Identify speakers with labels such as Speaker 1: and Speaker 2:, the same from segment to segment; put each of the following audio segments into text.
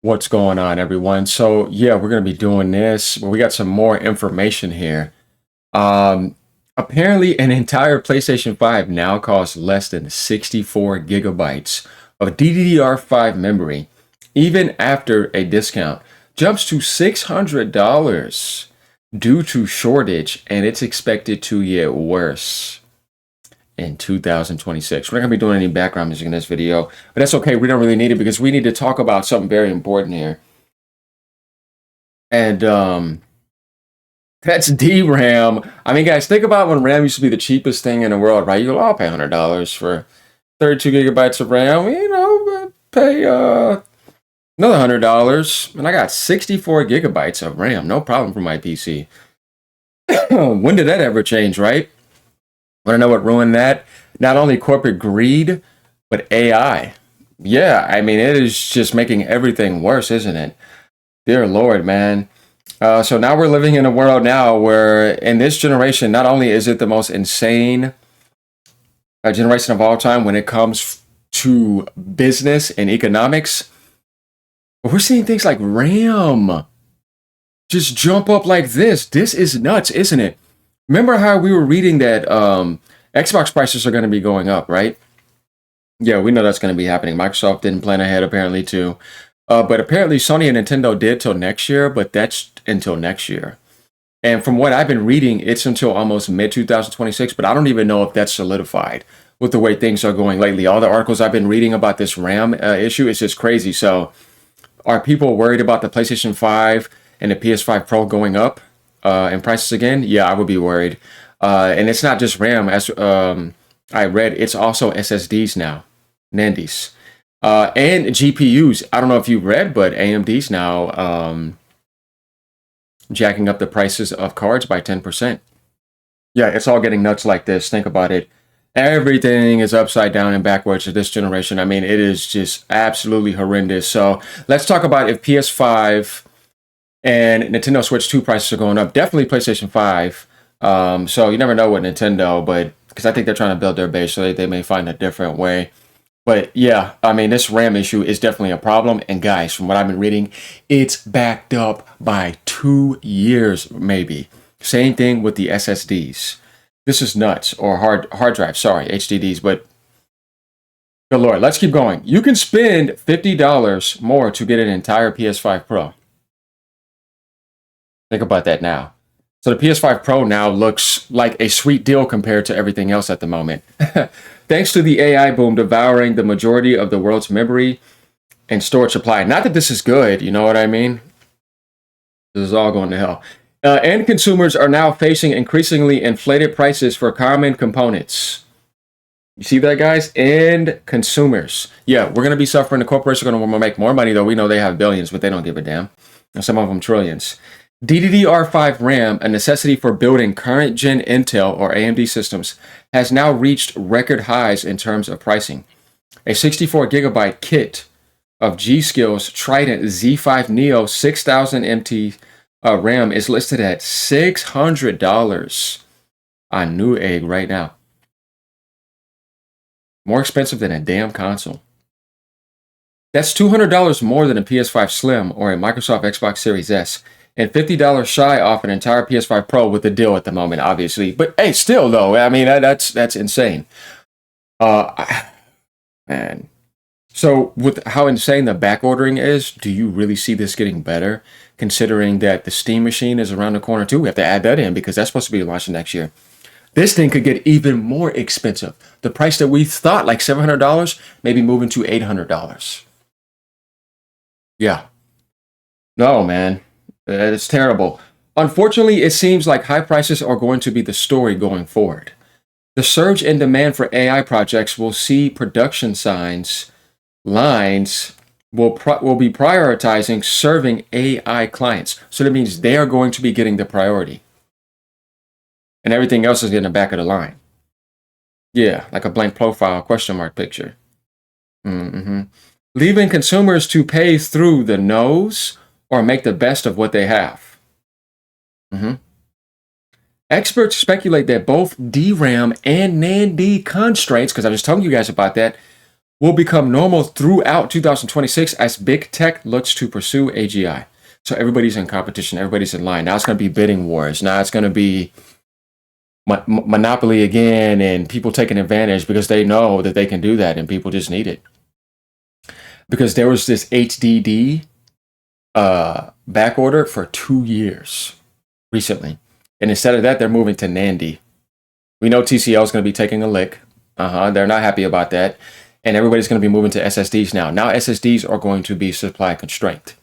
Speaker 1: What's going on, everyone? So, yeah, we're going to be doing this. Well, we got some more information here. Apparently, an entire PlayStation 5 now costs less than 64 gigabytes of DDR5 memory, even after a discount. Jumps to $600 due to shortage, and it's expected to get worse in 2026. We're not going to be doing any background music in this video, but that's okay. We don't really need it because we need to talk about something very important here. And that's DRAM. I mean, guys, think about when RAM used to be the cheapest thing in the world, right? You go, I'll pay $100 for 32 gigabytes of RAM. You know, pay another $100. And I got 64 gigabytes of RAM. No problem for my PC. When did that ever change, right? Want to know what ruined that? Not only corporate greed, but AI. Yeah, I mean, it is just making everything worse, isn't it? Dear Lord, man. So now we're living in a world now where in this generation, not only is it the most insane generation of all time when it comes to business and economics, but we're seeing things like RAM just jump up like this. This is nuts, isn't it? Remember how we were reading that Xbox prices are going to be going up, right? Yeah, we know that's going to be happening. Microsoft didn't plan ahead, apparently, too. But apparently Sony and Nintendo did till next year, but that's until next year. And from what I've been reading, it's until almost mid-2026, but I don't even know if that's solidified with the way things are going lately. All the articles I've been reading about this RAM issue is just crazy. So are people worried about the PlayStation 5 and the PS5 Pro going up in prices again? Yeah, I would be worried. And it's not just RAM. As I read, it's also SSDs now, NANDs. And GPUs. I don't know if you read, but AMD's now jacking up the prices of cards by 10%. Yeah, it's all getting nuts like this. Think about it. Everything is upside down and backwards to this generation. I mean, it is just absolutely horrendous. So let's talk about if PS5 and Nintendo Switch 2 prices are going up. Definitely PlayStation 5. So you never know with Nintendo, but because I think they're trying to build their base, so they may find a different way. But yeah, I mean, this RAM issue is definitely a problem. And guys, from what I've been reading, it's backed up by 2 years, maybe. Same thing with the SSDs. This is nuts. Or hard drives, sorry, HDDs. But good Lord, let's keep going. You can spend $50 more to get an entire PS5 Pro. Think about that now. So the PS5 Pro now looks like a sweet deal compared to everything else at the moment. Thanks to the AI boom devouring the majority of the world's memory and storage supply. Not that this is good, you know what I mean? This is all going to hell. And consumers are now facing increasingly inflated prices for common components. You see that, guys? And consumers. Yeah, we're going to be suffering. The corporations are going to make more money, though. We know they have billions, but they don't give a damn. And some of them trillions. DDR5 RAM, a necessity for building current-gen Intel or AMD systems, has now reached record highs in terms of pricing. A 64-gigabyte kit of G-Skill's Trident Z5 Neo 6000 MT RAM is listed at $600 on Newegg right now. More expensive than a damn console. That's $200 more than a PS5 Slim or a Microsoft Xbox Series S. And $50 shy off an entire PS5 Pro with the deal at the moment, obviously. But hey, still though, I mean that's insane. Man. So with how insane the back ordering is, do you really see this getting better? Considering that the Steam machine is around the corner too, we have to add that in because that's supposed to be launching next year. This thing could get even more expensive. The price that we thought like $700, maybe moving to $800. Yeah. No, man. It's terrible. Unfortunately, it seems like high prices are going to be the story going forward. The surge in demand for AI projects will see production lines will be prioritizing serving AI clients. So that means they are going to be getting the priority. And everything else is in the back of the line. Yeah, like a blank profile question mark picture. Leaving consumers to pay through the nose or make the best of what they have. Experts speculate that both DRAM and NAND constraints, because I was telling you guys about that, will become normal throughout 2026 as big tech looks to pursue AGI. So everybody's in competition, everybody's in line. Now it's going to be bidding wars. Now it's going to be monopoly again, and people taking advantage because they know that they can do that, and people just need it. Because there was this HDD back order for 2 years recently, and instead of that, they're moving to NAND. We know TCL is going to be taking a lick. They're not happy about that, and everybody's going to be moving to SSDs now. Now SSDs are going to be supply constrained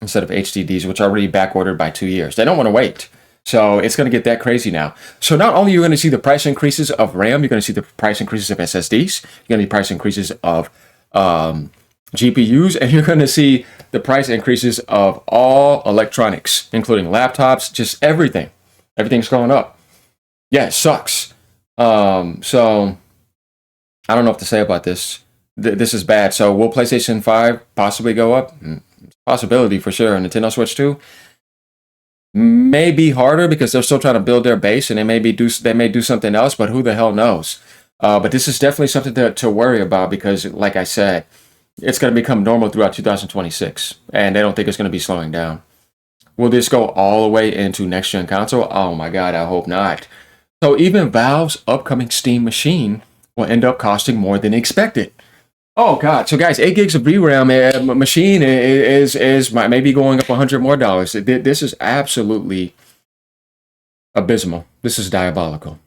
Speaker 1: instead of HDDs, which are already back ordered by 2 years. They don't want to wait. So it's going to get that crazy now. So not only are you going to see the price increases of RAM, you're going to see the price increases of SSDs, you're going to see price increases of GPUs, and you're going to see the price increases of all electronics, including laptops, just everything. Everything's going up. Yeah, it sucks. So I don't know what to say about this. This is bad. So will PlayStation 5 possibly go up? Possibility for sure. And Nintendo Switch 2? May be harder because they're still trying to build their base, and they may do something else, but who the hell knows? But this is definitely something to worry about because, like I said, it's going to become normal throughout 2026, and they don't think it's going to be slowing down. Will this go all the way into next-gen console? Oh my god, I hope not. So even Valve's upcoming Steam machine will end up costing more than expected. Oh god! So guys, 8 gigs of DRAM machine is maybe going up $100 more. This is absolutely abysmal. This is diabolical.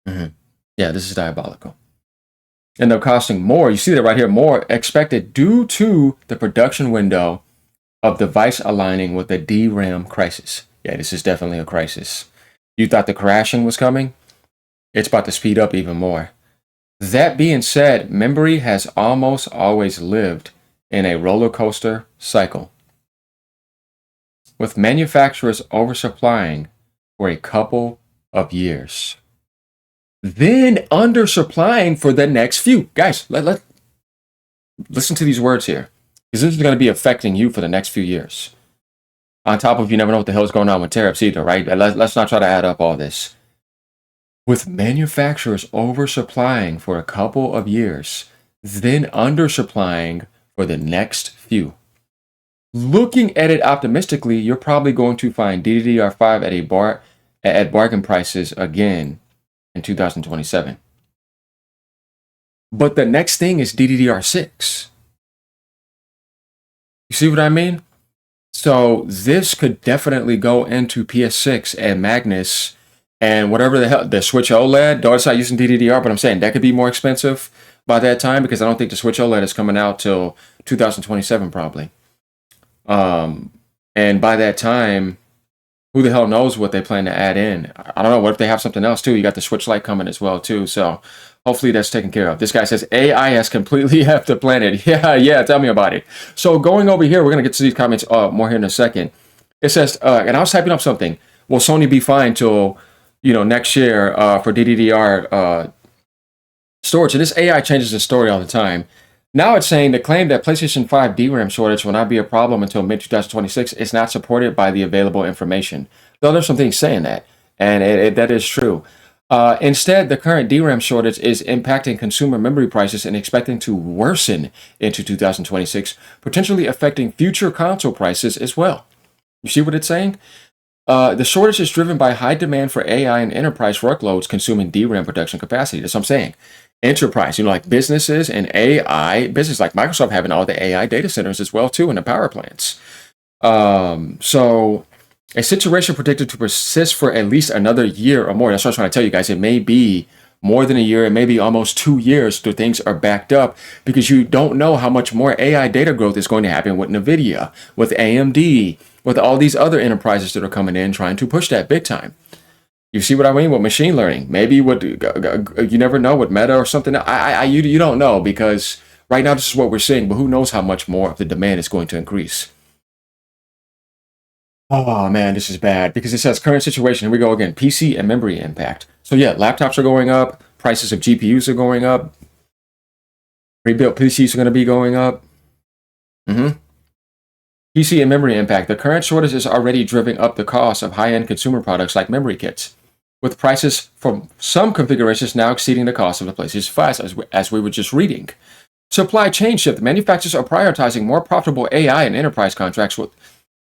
Speaker 1: Yeah, this is diabolical. And they're costing more. You see that right here, more expected due to the production window of device aligning with the DRAM crisis. Yeah, this is definitely a crisis. You thought the crashing was coming? It's about to speed up even more. That being said, memory has almost always lived in a roller coaster cycle, with manufacturers oversupplying for a couple of years, then undersupplying for the next few. Guys, listen to these words here, because this is going to be affecting you for the next few years. On top of you never know what the hell is going on with tariffs either, right? Let's not try to add up all this. With manufacturers oversupplying for a couple of years, then undersupplying for the next few. Looking at it optimistically, you're probably going to find DDR5 at bargain prices again in 2027. But the next thing is DDR6. You see what I mean? So this could definitely go into PS6 and Magnus and whatever the hell, the Switch OLED. Though it's not using DDR, but I'm saying that could be more expensive by that time because I don't think the Switch OLED is coming out till 2027 probably. And by that time, who the hell knows what they plan to add in? I don't know. What if they have something else too? You got the Switch Lite coming as well too. So hopefully that's taken care of. This guy says AI has completely left the planet. Yeah, tell me about it. So going over here, we're gonna get to these comments more here in a second. It says, and I was typing up something. Will Sony be fine till next year for DDR storage? And this AI changes the story all the time. Now it's saying the claim that PlayStation 5 DRAM shortage will not be a problem until mid-2026 is not supported by the available information. Though there's some things saying that, and that is true. Instead, the current DRAM shortage is impacting consumer memory prices and expecting to worsen into 2026, potentially affecting future console prices as well. You see what it's saying? The shortage is driven by high demand for AI and enterprise workloads consuming DRAM production capacity. That's what I'm saying. Enterprise, like businesses and AI, business like Microsoft having all the AI data centers as well too, and the power plants. So a situation predicted to persist for at least another year or more. That's what I was trying to tell you guys. It may be more than a year. It may be almost 2 years till things are backed up because you don't know how much more AI data growth is going to happen with NVIDIA, with AMD, with all these other enterprises that are coming in trying to push that big time. You see what I mean with machine learning? Maybe you never know with Meta or something. You don't know because right now this is what we're seeing, but who knows how much more of the demand is going to increase. Oh man, this is bad because it says current situation. Here we go again. PC and memory impact. So yeah, laptops are going up. Prices of GPUs are going up. Pre-built PCs are going to be going up. PC and memory impact. The current shortage is already driving up the cost of high-end consumer products like memory kits, with prices for some configurations now exceeding the cost of the PlayStation 5, as we were just reading. Supply chain shift. Manufacturers are prioritizing more profitable AI and enterprise contracts,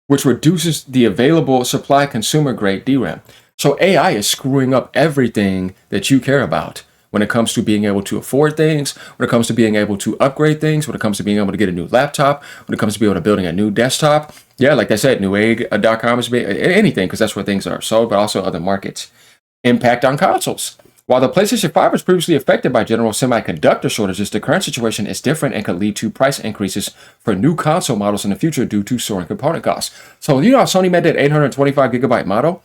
Speaker 1: which reduces the available supply consumer-grade DRAM. So AI is screwing up everything that you care about when it comes to being able to afford things, when it comes to being able to upgrade things, when it comes to being able to get a new laptop, when it comes to being able to building a new desktop. Yeah, like I said, Newegg.com is anything, because that's where things are sold, but also other markets. Impact on consoles. While the PlayStation 5 was previously affected by general semiconductor shortages, the current situation is different and could lead to price increases for new console models in the future due to soaring component costs. So, you know how Sony made that 825 gigabyte model?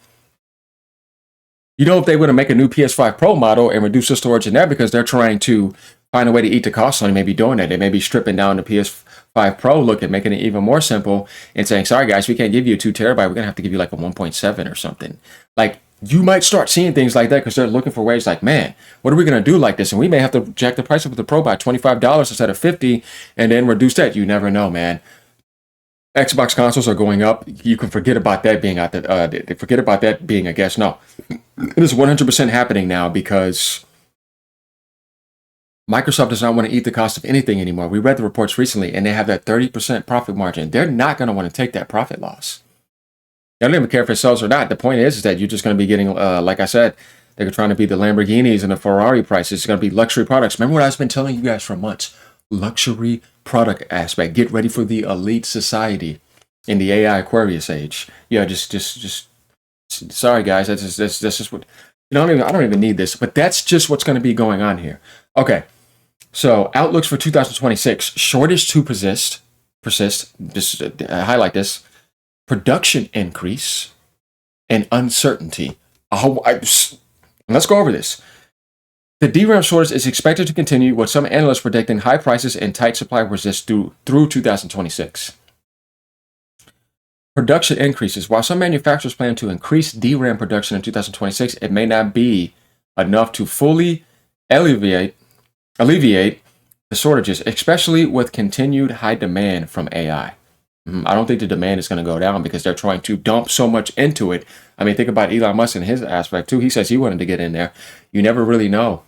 Speaker 1: You know, if they were to make a new PS5 Pro model and reduce the storage in there because they're trying to find a way to eat the cost, Sony may be doing that. They may be stripping down the PS5 Pro look and making it even more simple and saying, sorry guys, we can't give you a 2 terabyte. We're going to have to give you like a 1.7 or something. Like, you might start seeing things like that because they're looking for ways like, man, what are we going to do like this? And we may have to jack the price up of the Pro by $25 instead of $50 and then reduce that. You never know, man. Xbox consoles are going up. You can forget about that being out there. Forget about that being a guess. No, it is 100% happening now because Microsoft does not want to eat the cost of anything anymore. We read the reports recently and they have that 30% profit margin. They're not going to want to take that profit loss. I don't even care if it sells or not. The point is that you're just going to be getting, like I said, they're trying to be the Lamborghinis and the Ferrari prices. It's going to be luxury products. Remember what I've been telling you guys for months? Luxury product aspect. Get ready for the elite society in the AI Aquarius age. Yeah, just sorry guys. That's just what, I don't even need this, but that's just what's going to be going on here. Okay, so outlooks for 2026: shortage to persist. Just highlight this. Production increase and uncertainty. Let's go over this. The DRAM shortage is expected to continue, with some analysts predicting high prices and tight supply persist through 2026. Production increases. While some manufacturers plan to increase DRAM production in 2026, it may not be enough to fully alleviate the shortages, especially with continued high demand from AI. I don't think the demand is going to go down because they're trying to dump so much into it. I mean, think about Elon Musk and his aspect too. He says he wanted to get in there. You never really know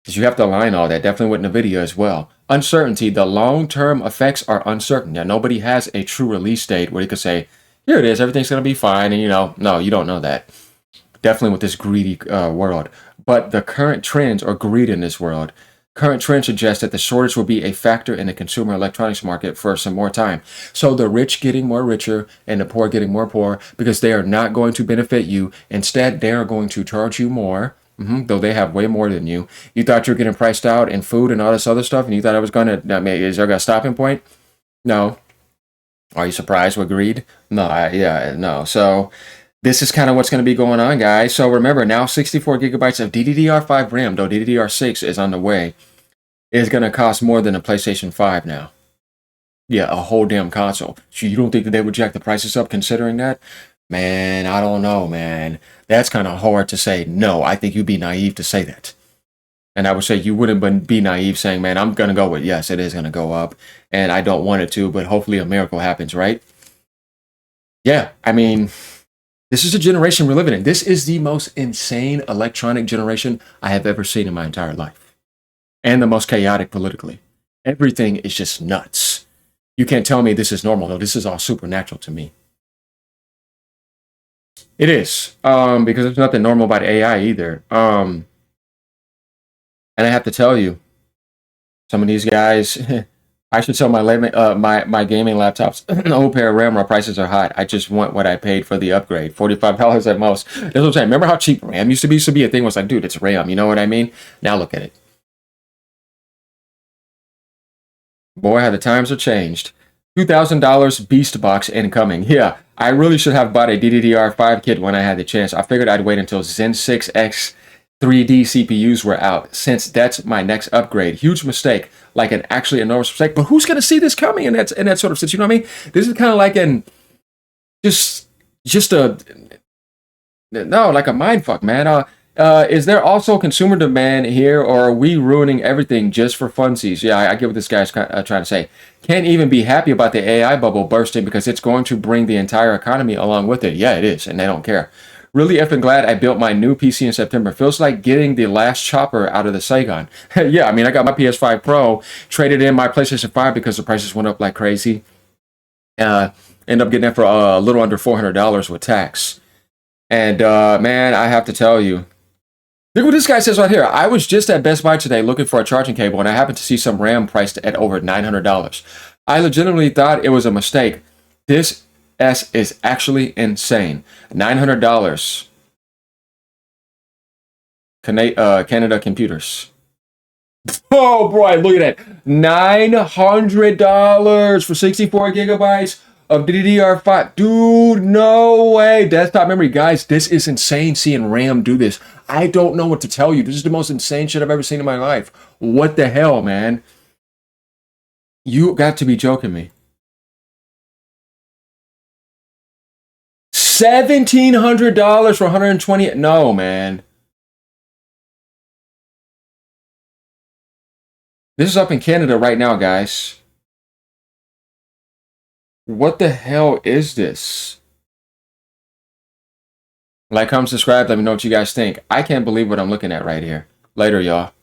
Speaker 1: because you have to align all that. Definitely with NVIDIA as well. Uncertainty. The long-term effects are uncertain. Now, nobody has a true release date where you could say, here it is, everything's going to be fine. And, no, you don't know that. Definitely with this greedy world. But the current trends are greed in this world. Current trends suggest that the shortage will be a factor in the consumer electronics market for some more time. So the rich getting more richer and the poor getting more poor because they are not going to benefit you. Instead, they are going to charge you more, though they have way more than you. You thought you were getting priced out in food and all this other stuff, and you thought I was going to, is there a stopping point? No. Are you surprised with greed? No, no. So this is kind of what's going to be going on, guys. So remember, now 64 gigabytes of DDR5 RAM, though DDR6 is on the way, is going to cost more than a PlayStation 5 now. Yeah, a whole damn console. So you don't think that they would jack the prices up considering that? Man, I don't know, man. That's kind of hard to say. No, I think you'd be naive to say that. And I would say you wouldn't be naive saying, man, I'm going to go with, yes, it is going to go up. And I don't want it to, but hopefully a miracle happens, right? Yeah, I mean, this is the generation we're living in. This is the most insane electronic generation I have ever seen in my entire life. And the most chaotic politically. Everything is just nuts. You can't tell me this is normal. No, this is all supernatural to me. It is. Because there's nothing normal about AI either. And I have to tell you, some of these guys, I should sell my gaming laptops. The whole pair of RAM prices are hot. I just want what I paid for the upgrade. $45 at most. That's what I'm saying. Remember how cheap RAM used to be? Used to be a thing was like, dude, it's RAM. You know what I mean? Now look at it. Boy, how the times are changed. $2,000 Beast Box incoming. Yeah, I really should have bought a DDR5 kit when I had the chance. I figured I'd wait until Zen 6X 3D CPUs were out, since that's my next upgrade. Huge mistake, like an actually enormous mistake. But who's going to see this coming in that sort of sense? You know what I mean? This is kind of like like a mind fuck, man. Is there also consumer demand here, or are we ruining everything just for funsies? Yeah, I get what this guy's trying to say. Can't even be happy about the AI bubble bursting because it's going to bring the entire economy along with it. Yeah, it is, and they don't care. Really effing glad I built my new PC in September. Feels like getting the last chopper out of the Saigon. Yeah, I mean, I got my PS5 Pro, traded in my PlayStation 5 because the prices went up like crazy. End up getting it for a little under $400 with tax. And man, I have to tell you, look what this guy says right here. I was just at Best Buy today looking for a charging cable, and I happened to see some RAM priced at over $900. I legitimately thought it was a mistake. This S is actually insane. $900. Canada Computers. Oh, boy, look at that. $900 for 64 gigabytes of DDR5. Dude, no way. Desktop memory. Guys, this is insane seeing RAM do this. I don't know what to tell you. This is the most insane shit I've ever seen in my life. What the hell, man? You got to be joking me. $1,700 for 120. No, man. This is up in Canada right now, guys. What the hell is this? Like, comment, subscribe. Let me know what you guys think. I can't believe what I'm looking at right here. Later, y'all.